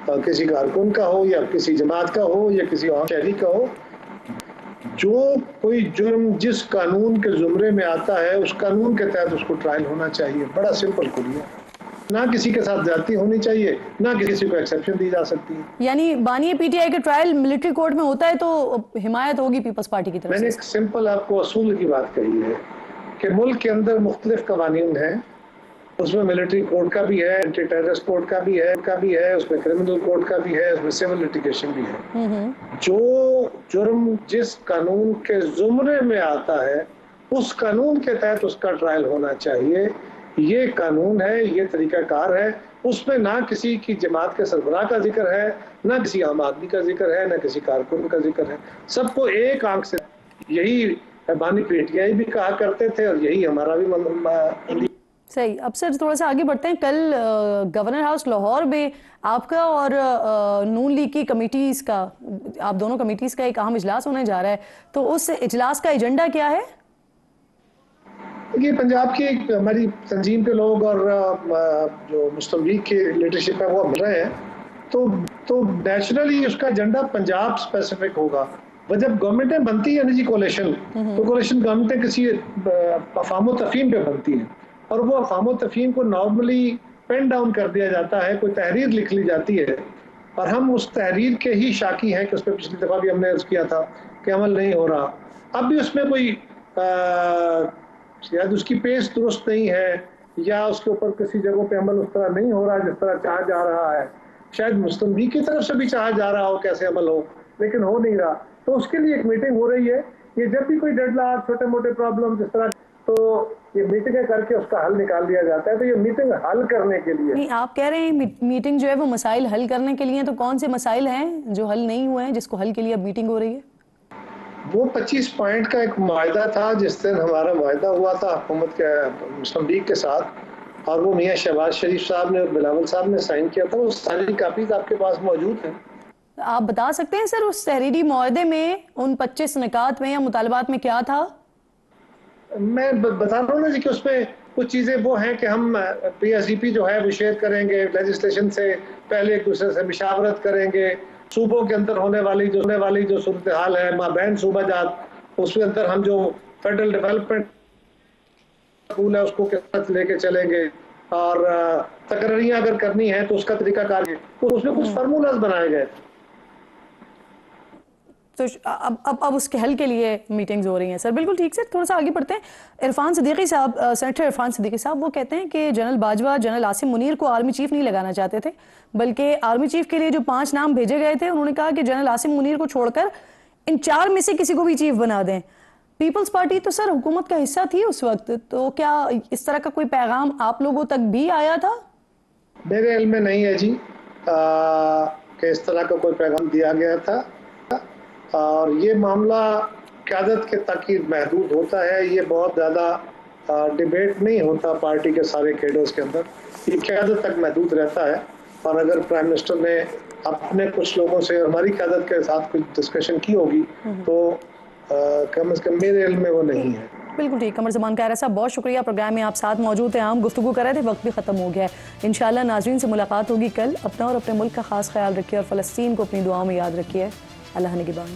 किसी कारकुन का हो या किसी जमात का हो या किसी और शहरी का हो, जो कोई जुर्म जिस कानून के जुमरे में आता है उस कानून के तहत उसको ट्रायल होना चाहिए। बड़ा सिंपल कुरिया, ना किसी के साथ ज्यादती होनी चाहिए, ना किसी को एक्सेप्शन दी जा सकती है। यानी बानी पीटीआई का ट्रायल मिलिट्री कोर्ट में होता है तो हिमायत होगी पीपल्स पार्टी की तरफ से? मैंने एक सिंपल आपको असूल की बात कही है कि मुल्क के अंदर मुख्तलिफ कवानीन हैं, उसमें मिलिट्री कोर्ट का भी है, एंटी टेररिस्ट कोर्ट का भी है, उसमें क्रिमिनल कोर्ट का भी है, उसमें सिविल लिटिगेशन भी है। जो जुर्म जिस कानून के जुमरे में आता है उस कानून के तहत उसका ट्रायल होना चाहिए। ये कानून है, ये तरीकाकार है, उसमें ना किसी की जमात के सरबराह का जिक्र है, ना किसी आम आदमी का जिक्र है, ना किसी कारकुन का जिक्र है। सबको एक आंख से, यही बानी पीटीआई भी कहा करते थे और यही हमारा भी सही। अब सर थोड़ा सा आगे बढ़ते हैं। कल गवर्नर हाउस लाहौर में आपका और नून लीग की कमेटीज का, आप दोनों कमेटीज का एक अहम इजलास होने जा रहा है, तो उस इजलास का एजेंडा क्या है? ये पंजाब की हमारी तंजीम के लोग और जो मुस्लिम लीग की लीडरशिप है वो मिल रहे हैं, तो नेचुरली उसका एजेंडा पंजाब स्पेसिफिक होगा। वह जब गवर्नमेंटें बनती है ना जी, कोalition, तो कोalition गवर्नमेंटें किसी अफ़ाम तफ़हीम पे बनती हैं और वो अफ़ाम तफ़हीम को नॉर्मली पेन डाउन कर दिया जाता है, कोई तहरीर लिख ली जाती है और हम उस तहरीर के ही शाकी हैं कि उस पर पिछली दफ़ा भी हमने अर्ज़ किया था कि अमल नहीं हो रहा। अब भी उसमें कोई शायद उसकी पेश दुरुस्त नहीं है या उसके ऊपर किसी जगहों पे अमल उस तरह नहीं हो रहा जिस तरह चाहा जा रहा है। शायद मुस्लिम लीग की तरफ से भी चाहा जा रहा हो कैसे अमल हो, लेकिन हो नहीं रहा। तो उसके लिए एक मीटिंग हो रही है। ये जब भी कोई डेडलॉक, छोटे मोटे प्रॉब्लम जिस तरह, तो ये मीटिंग करके उसका हल निकाल दिया जाता है। तो ये मीटिंग हल करने के लिए नहीं, आप कह रहे हैं मीटिंग जो है वो मसाइल हल करने के लिए, तो कौन से मसाइल हैं जो हल नहीं हुए हैं जिसको हल के लिए अब मीटिंग हो रही है? वो 25 पॉइंट का एक मुआहदा था जिस दिन हमारा मुआहदा हुआ था हुकूमत के मुस्लिम लीग के साथ, और वो मियाँ शहबाज शरीफ साहब ने और बिलावल साहब ने साइन किया था। वो सारी कापीज आपके पास मौजूद हैं। आप बता सकते हैं सर उस तहरीरी मुआहदे में उन 25 निकात में या मुतालबात में क्या था? मैं बता रहा हूँ ना जी कि उसमें कुछ चीज़ें वो हैं कि हम PSDP जो है वो शेयर करेंगे, लेजिस्लेशन से पहले एक दूसरे से मशावरत करेंगे, सूबों के अंदर होने वाली जो सूरत हाल है माबैन सूबा जात, उसके अंदर हम जो फेडरल डेवलपमेंट रूल है उसको किस तरह लेके चलेंगे, और तकरीरें अगर करनी है तो उसका तरीकाकार है, तो उसमें कुछ फार्मूलाज बनाए गए। तो अब उसके हल के लिए मीटिंग्स हो रही हैं। सर बिल्कुल ठीक सर, थोड़ा सा आगे बढ़ते हैं। इरफान सिद्दीकी साहब, सेनेटर इरफान सिद्दीकी साहब, वो कहते हैं कि जनरल बाजवा जनरल आसिम मुनीर को आर्मी चीफ नहीं लगाना चाहते थे, बल्कि आर्मी चीफ के लिए जो 5 नाम भेजे गए थे उन्होंने कहा कि जनरल आसिम मुनीर को छोड़कर इन 4 में से किसी को भी चीफ बना दें। पीपल्स पार्टी तो सर हुकूमत का हिस्सा थी उस वक्त, तो क्या इस तरह का कोई पैगाम आप लोगों तक भी आया था? मेरे इल्म में नहीं है जी कि इस तरह का कोई पैगाम दिया गया था, और ये मामला क़यादत के तक ही महदूद होता है। ये बहुत ज़्यादा डिबेट नहीं होता पार्टी के सारे कैडर्स के अंदर, ये क़यादत तक महदूद रहता है। और अगर प्राइम मिनिस्टर ने अपने कुछ लोगों से हमारी क़यादत के साथ कुछ डिस्कशन की होगी तो कम से कम मेरे इल्म में वो नहीं है। बिल्कुल ठीक। कमर ज़मान कायरा साहब, बहुत शुक्रिया, प्रोग्राम में आप साथ मौजूद हैं। हम गुफ्तगू कर रहे थे, वक्त भी ख़त्म हो गया है। इंशाल्लाह नाज़रीन से मुलाकात होगी कल। अपना और अपने मुल्क का खास ख्याल रखिए और फ़लस्तीन को अपनी दुआओं में याद रखिए। अल्लाह निगहबान।